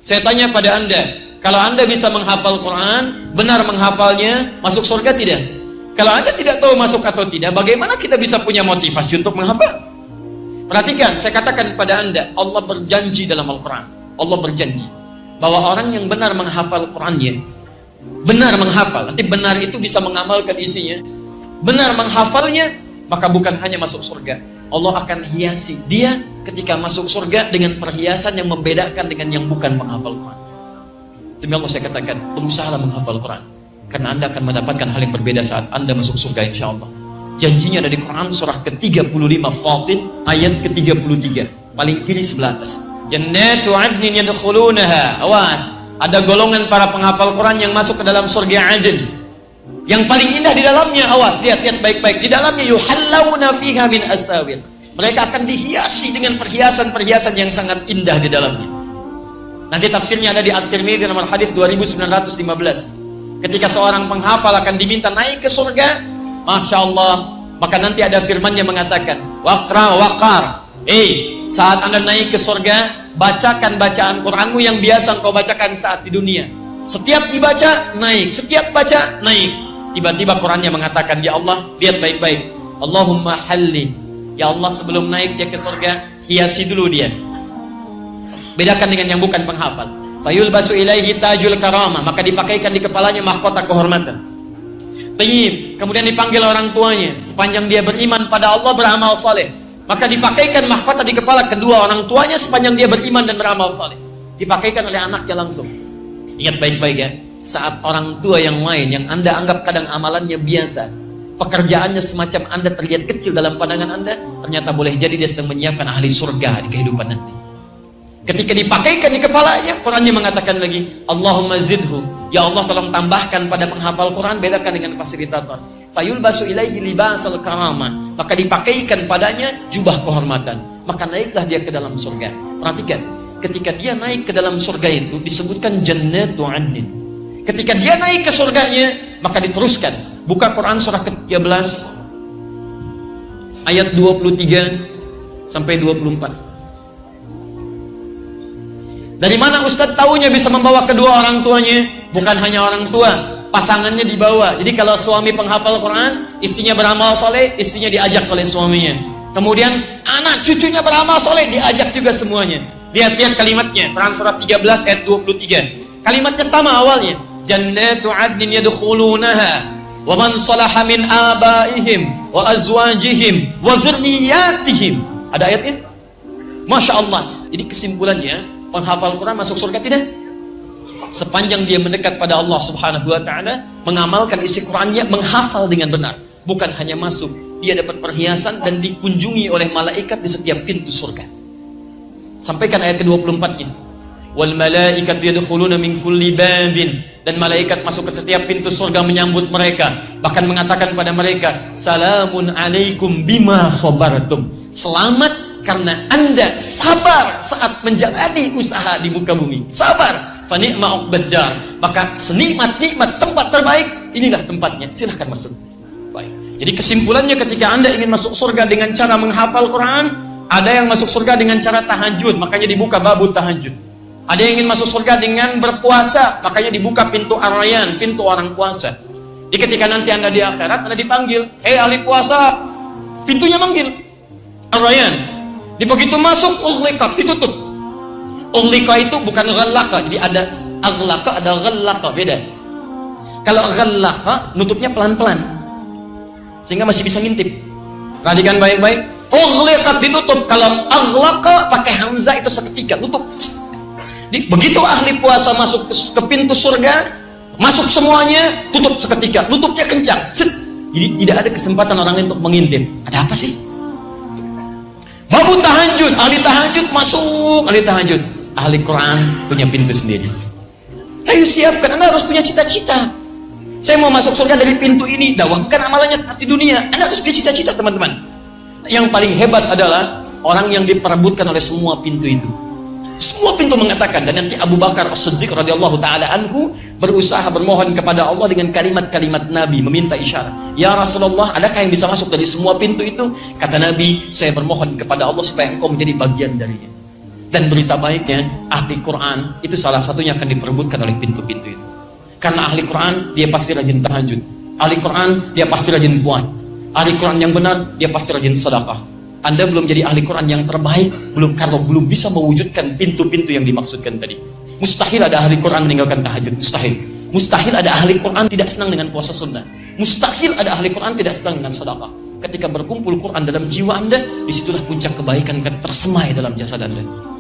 Saya tanya pada Anda, kalau Anda bisa menghafal Quran, benar menghafalnya, masuk surga tidak? Kalau Anda tidak tahu masuk atau tidak, bagaimana kita bisa punya motivasi untuk menghafal? Perhatikan, saya katakan kepada Anda, Allah berjanji dalam Al-Quran. Allah berjanji bahwa orang yang benar menghafal Qurannya, benar menghafal, nanti benar itu bisa mengamalkan isinya, benar menghafalnya, maka bukan hanya masuk surga, Allah akan hiasi dia ketika masuk surga dengan perhiasan yang membedakan dengan yang bukan menghafal Quran. Demi Allah saya katakan, berusahalah menghafal Quran, karena Anda akan mendapatkan hal yang berbeda saat Anda masuk surga insya Allah. Janjinya ada di Quran surah ke-35 Fatir ayat ke-33, paling kiri sebelah atas. Jannatu adnin yadkhulunaha. Awas, ada golongan para penghafal Quran yang masuk ke dalam surga Aden. Yang paling indah di dalamnya, awas, lihat baik-baik. Di dalamnya yuhallawna fiha min asawir. Mereka akan dihiasi dengan perhiasan-perhiasan yang sangat indah di dalamnya. Nanti tafsirnya ada di At-Tirmidzi nomor hadis 2915. Ketika seorang penghafal akan diminta naik ke surga, Masya Allah, maka nanti ada firman yang mengatakan, waqra waqar. Saat Anda naik ke surga, bacakan bacaan Quranmu yang biasa engkau bacakan saat di dunia. Setiap dibaca, naik. Setiap baca, naik. Tiba-tiba Qurannya mengatakan, ya Allah, lihat baik-baik. Allahumma halli. Ya Allah, sebelum naik dia ke surga, hiasi dulu dia. Bedakan dengan yang bukan penghafal. Fayulbasu ilaihi tajul karamah. Maka dipakaikan di kepalanya mahkota kehormatan. Tayyib. Kemudian dipanggil orang tuanya. Sepanjang dia beriman pada Allah, beramal saleh, maka dipakaikan mahkota di kepala kedua orang tuanya sepanjang dia beriman dan beramal saleh. Dipakaikan oleh anaknya langsung. Ingat baik-baik ya, saat orang tua yang lain yang Anda anggap kadang amalannya biasa, pekerjaannya semacam Anda terlihat kecil dalam pandangan Anda, ternyata boleh jadi dia sedang menyiapkan ahli surga di kehidupan nanti. Ketika dipakaikan di kepalanya, Qurannya mengatakan lagi, Allahumma zidhu. Ya Allah, tolong tambahkan pada penghafal Quran, bedakan dengan fasilitator. Fayulbasu ilaihi libasal karamah. Maka dipakaikan padanya jubah kehormatan. Maka naiklah dia ke dalam surga. Perhatikan, ketika dia naik ke dalam surga itu disebutkan jannatu adnin. Ketika dia naik ke surganya, maka diteruskan. Buka Quran surah ke-13 ayat 23 sampai 24. Dari mana Ustadz tahunya bisa membawa kedua orang tuanya? Bukan hanya orang tua, pasangannya dibawa. Jadi kalau suami penghafal Quran, istrinya beramal soleh, istrinya diajak oleh suaminya. Kemudian anak cucunya beramal soleh, diajak juga semuanya. Lihat-lihat kalimatnya, Quran surah 13 ayat 23. Kalimatnya sama awalnya. Jannatu adnin yadkhulunaha wa man salaha min abaihim wa azwajihim wa dzurriyyatihim. Ada ayatnya? Masya Allah. Jadi kesimpulannya, penghafal Quran masuk surga tidak? Sepanjang dia mendekat pada Allah Subhanahu wa ta'ala, mengamalkan isi Qurannya, menghafal dengan benar. Bukan hanya masuk, dia dapat perhiasan dan dikunjungi oleh malaikat di setiap pintu surga. Sampaikan ayat ke-24-nya. Wal malaikatu yadkhuluna min kulli babin. Dan malaikat masuk ke setiap pintu surga menyambut mereka. Bahkan mengatakan pada mereka, salamun alaikum bima sabartum. Selamat karena Anda sabar saat menjalani usaha di muka bumi. Sabar. Fa ni'ma uqbaddar. Maka senikmat-nikmat tempat terbaik, inilah tempatnya. Silahkan masuk. Baik. Jadi kesimpulannya, ketika Anda ingin masuk surga dengan cara menghafal Quran, ada yang masuk surga dengan cara tahajud, makanya dibuka babu tahajud. Ada yang ingin masuk surga dengan berpuasa, makanya dibuka pintu ar-rayyan, pintu orang puasa. Jadi ketika nanti Anda di akhirat, Anda dipanggil, hei ahli puasa, pintunya manggil ar-rayyan. Di begitu masuk, ughliqat, ditutup. Ughliqa itu bukan ghallaka, jadi ada aghlaqa, ada ghallaka, beda. Kalau ghallaka, nutupnya pelan-pelan, sehingga masih bisa ngintip. Perhatikan baik-baik. Ughliqat, ditutup. Kalau aghlaqa pakai hamzah itu seketika, tutup. Begitu ahli puasa masuk ke pintu surga, masuk semuanya, tutup seketika, tutupnya kencang. Set. Jadi tidak ada kesempatan orang lain untuk mengintip. Ada apa sih? Babu tahajud, ahli tahajud masuk, ahli tahajud. Ahli Quran punya pintu sendiri. Ayo siapkan, Anda harus punya cita-cita. Saya mau masuk surga dari pintu ini, dakwahkan amalannya di dunia. Anda harus punya cita-cita, teman-teman. Yang paling hebat adalah orang yang diperebutkan oleh semua pintu itu. Semua pintu mengatakan, dan nanti Abu Bakar As-Siddiq radhiyallahu taala anhu berusaha bermohon kepada Allah dengan kalimat-kalimat Nabi, meminta isyarat. Ya Rasulullah, adakah yang bisa masuk dari semua pintu itu? Kata Nabi, saya bermohon kepada Allah supaya engkau menjadi bagian darinya. Dan berita baiknya, ahli Quran itu salah satunya akan diperebutkan oleh pintu-pintu itu. Karena ahli Quran, dia pasti rajin tahajud. Ahli Quran, dia pasti rajin puasa. Ahli Quran yang benar, dia pasti rajin sedekah. Anda belum jadi ahli Quran yang terbaik, kalau belum bisa mewujudkan pintu-pintu yang dimaksudkan tadi. Mustahil ada ahli Quran meninggalkan tahajud, mustahil. Mustahil ada ahli Quran tidak senang dengan puasa sunnah. Mustahil ada ahli Quran tidak senang dengan sedekah. Ketika berkumpul Quran dalam jiwa Anda, disitulah puncak kebaikan akan tersemai dalam jasad Anda.